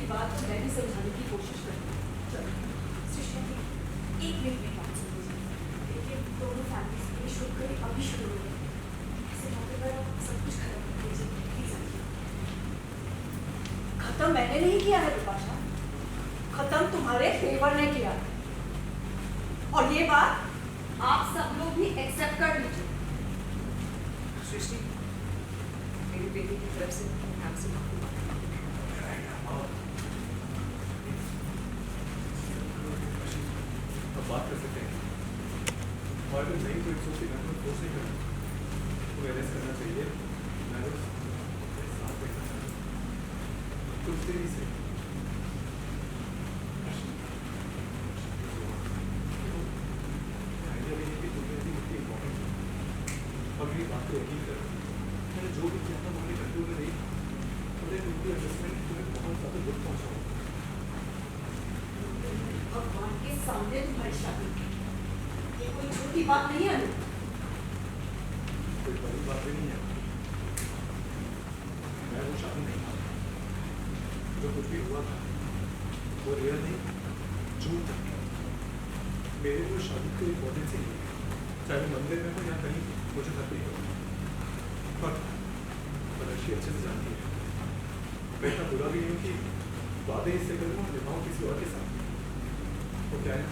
मेरी बात को मैं भी समझाने की कोशिश करती हूँ। एक मिनट में बात सुन लीजिए। देखिए दोनों फैमिलीज के शुभ कभी अभी शुरू हो गए। ऐसे मौके पर आप सब कुछ खत्म कर दीजिए प्लीज। खत्म मैंने नहीं किया है विपाशा, खत्म तुम्हारे फेवर ने किया है। और ये बात आप सब लोग भी एक्सेप्ट कर लीजिए। सृष्टि, मेरी बेटी की तरफ से आपसे माफी मांगती हूँ। अब बात कर सकते हैं और अगर नहीं तो इट्स ओके, मैं फोर्स नहीं करता। तो अरेस्ट करना चाहिए, मैं बस साथ बैठना चाहता हूँ कुछ देरी से। आइडिया भी है कि तुम्हें इतनी इम्पोर्टेंट है और मेरी बात को यकीन करो, मैंने जो भी किया था वो मैंने करते हुए नहीं, थोड़े उनकी एडजस्टमेंट तुम्हें बहुत ज़्यादा दुख पहुँचाओ। भगवान के सामने तुम्हारी शादी, ये कोई छोटी बात नहीं है। कोई बड़ी बात भी नहीं है। मैं वो शादी नहीं मानता। जो कुछ भी हुआ था वो रियल नहीं, झूठ था। मेरे को शादी को इम्पोर्टेंस ही नहीं है, चाहे मंदिर में हो या कहीं मुझे घर पे ही हो। पर अच्छी अच्छे से जानती है मैं इतना बुरा भी नहीं हूँ कि वादे इससे करूँ और निभाऊँ किसी और के साथ। तो क्या है,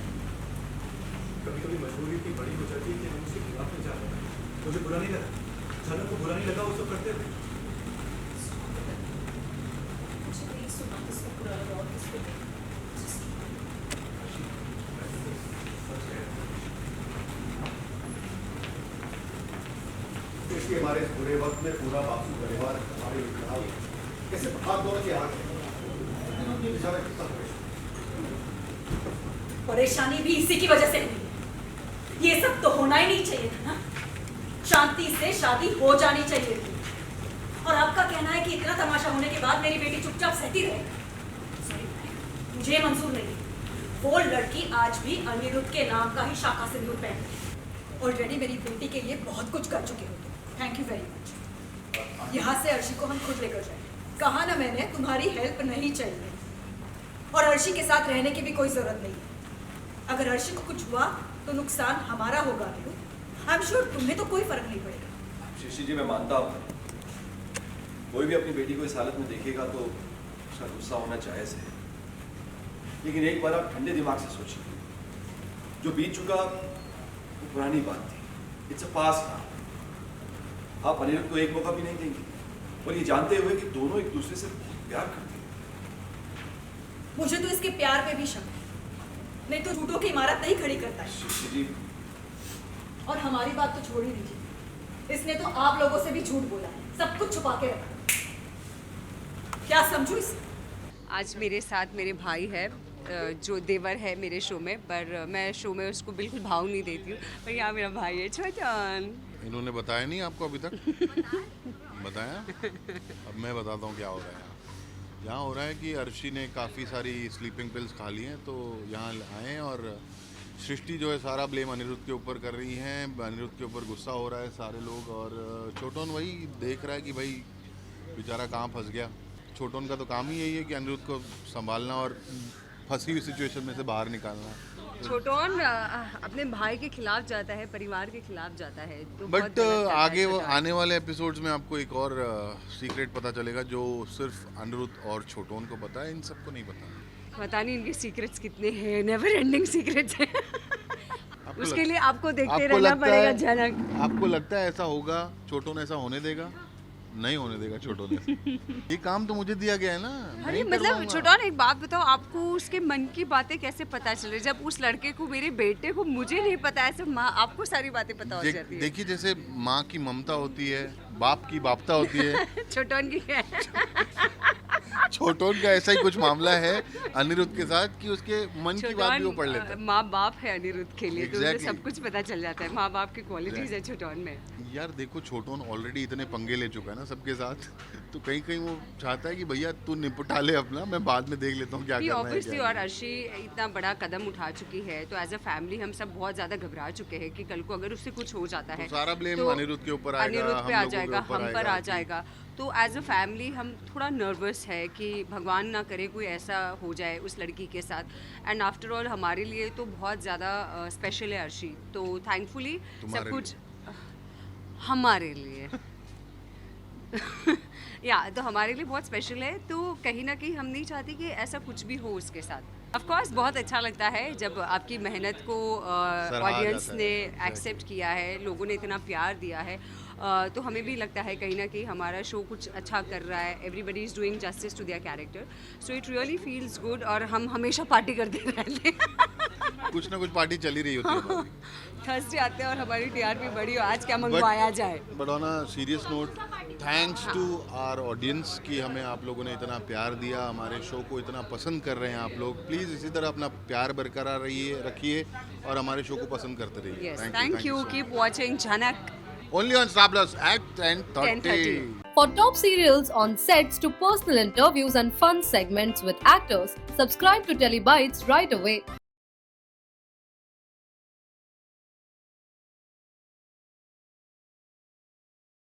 कभी कभी मजबूरी इतनी बड़ी हो जाती है कि हम उसके खिलाफ में जा रहे हैं। मुझे बुरा नहीं लगा, झलक को बुरा नहीं लगा, वो सब करते थे। मुझे नहीं सुना किसको बुरा लगा और किसको नहीं। इसलिए हमारे इस बुरे वक्त में पूरा बापू परिवार हमारे लिए खड़ा हुआ। कैसे हाथ दोनों के हाथ बेचारा कितना परेशानी भी इसी की वजह से हुई है। ये सब तो होना ही नहीं चाहिए था ना, शांति से शादी हो जानी चाहिए थी। और आपका कहना है कि इतना तमाशा होने के बाद मेरी बेटी चुपचाप सहती रहे? मुझे मंजूर नहीं। वो लड़की आज भी अनिरुद्ध के नाम का ही शाखा सिंदूर पहनती है। ऑलरेडी मेरी बेटी के लिए बहुत कुछ कर चुके हो। Thank you very much. यहाँ से अर्शी को हम खुद लेकर जाएंगे। कहा ना मैंने, तुम्हारी हेल्प नहीं चाहिए और अर्शी के साथ रहने की भी कोई जरूरत नहीं है। अगर अर्शी को कुछ हुआ तो नुकसान हमारा होगा अनिरुद्ध। आई एम श्योर तुम्हें तो कोई फर्क नहीं पड़ेगा। शशि जी, मैं मानता हूँ कोई भी अपनी बेटी को इस हालत में देखेगा तो उसका गुस्सा होना जायज़ है, लेकिन एक बार आप ठंडे दिमाग से सोचिए। जो बीत चुका वो पुरानी बात थी, इट्स अ पास्ट नाउ। आप अनिरुद्ध को एक मौका भी नहीं देंगे और ये जानते हुए कि दोनों एक दूसरे से बहुत प्यार करते हैं। मुझे तो इसके प्यार पे भी शक है, नहीं तो झूठों की इमारत नहीं खड़ी करता है। शशि जी, और हमारी बात तो छोड़ ही दीजिए, इसने तो आप लोगों से भी झूठ बोला है, सब कुछ छुपा के रखा। क्या समझू इसे? आज मेरे साथ मेरे भाई है, जो देवर है मेरे शो में, पर मैं शो में उसको बिल्कुल भाव नहीं देती हूँ। पर यहाँ मेरा भाई है छोटन। इन्होंने बताया नहीं आपको अभी तक? बताया? अब मैं बताता हूँ क्या हो रहा है यहाँ हो रहा है कि अर्शी ने काफ़ी सारी स्लीपिंग पिल्स खा ली हैं, तो यहाँ आए हैं और सृष्टि जो है सारा ब्लेम अनिरुद्ध के ऊपर कर रही हैं। अनिरुद्ध के ऊपर गुस्सा हो रहा है सारे लोग, और छोटन वही देख रहा है कि भाई बेचारा कहाँ फंस गया। छोटन का तो काम ही यही है कि अनिरुद्ध को संभालना और फंसी हुई सिचुएशन में से बाहर निकालना। छोटन अपने भाई के खिलाफ जाता है, परिवार के खिलाफ जाता है, तो बहुत बट गलत करता है आगे वो छोटन। आने वाले एपिसोड्स में आपको एक और सीक्रेट पता चलेगा जो सिर्फ अनिरुद्ध और छोटन को पता है, इन सबको नहीं पता। पता नहीं इनके सीक्रेट्स कितने हैं, नेवर एंडिंग सीक्रेट्स हैं। उसके लिए आपको देखते रहना पड़ेगा झलक। आपको लगता है ऐसा होगा? छोटन ऐसा होने देगा? नहीं होने देगा छोटन ऐसा। ये काम तो मुझे दिया गया है ना। अरे नहीं मतलब करवाऊंगा। छोटन, एक बात बताओ, आपको उसके मन की बातें कैसे पता चल रही? जब उस लड़के को, मेरे बेटे को मुझे नहीं पता, ऐसे माँ आपको सारी बातें पता हो जाती है। देखिए, जैसे माँ की ममता होती है, बाप की बापता होती है, छोटन की है। छोटन का ऐसा ही कुछ मामला है अनिरुद्ध के साथ कि उसके मन की बात भी वो पढ़ लेता है। माँ बाप है अनिरुद्ध के लिए, तो उसे Exactly. सब कुछ पता चल जाता है। माँ बाप की क्वालिटीज है छोटन में। यार देखो, छोटन ऑलरेडी इतने पंगे ले चुका है ना सबके साथ, तो कहीं कहीं वो चाहता है कि भैया तू निपटा ले अपना, मैं बाद में देख लेता हूँ क्या करना है ऑब्वियसली, क्या और अर्शी इतना बड़ा कदम उठा चुकी है, तो एज अ फैमिली हम सब बहुत ज्यादा घबरा चुके हैं कि कल को अगर उससे कुछ हो जाता है तो सारा ब्लेम तो अनिरुद्ध के ऊपर आएगा, अनिरुद्ध पे हम आ लोगों के जाएगा, ऊपर हम पर आएगा आ जाएगा। तो तो एज अ फैमिली हम थोड़ा नर्वस है कि भगवान ना करे कोई ऐसा हो जाए उस लड़की के साथ. एंड आफ्टर ऑल हमारे लिए तो बहुत ज़्यादा स्पेशल है अर्शी. तो थैंकफुली सब तुम्हारे कुछ हमारे लिए या तो हमारे लिए बहुत स्पेशल है. तो कहीं ना कहीं हम नहीं चाहते कि ऐसा कुछ भी हो उसके साथ. ऑफ कोर्स बहुत अच्छा लगता है जब आपकी मेहनत को ऑडियंस जाता है. ने Exactly. एक्सेप्ट किया है, लोगों ने इतना प्यार दिया है. तो हमें भी लगता है कहीं ना कहीं हमारा शो कुछ अच्छा कर रहा है. Everybody is doing justice to their character. So it really feels good. और हम हमेशा पार्टी करते रहते हैं. कुछ ना कुछ पार्टी चल ही रही होती है हमारी. थर्सडे आते हैं और हमारी टीआरपी बढ़ी हो, आज क्या मंगवाया जाए. But on a serious note, thanks to our audience कि हमें आप लोगों ने इतना प्यार दिया, हमारे शो को इतना पसंद कर रहे हैं आप लोग. प्लीज़ इसी तरह अपना प्यार बरकरार रखिए और हमारे शो को पसंद करते रहिए. Yes, thank you. Keep watching झनक. Only on Star Plus at 10:30. 10:30. For top serials on sets to personal interviews and fun segments with actors, subscribe to Telebytes right away.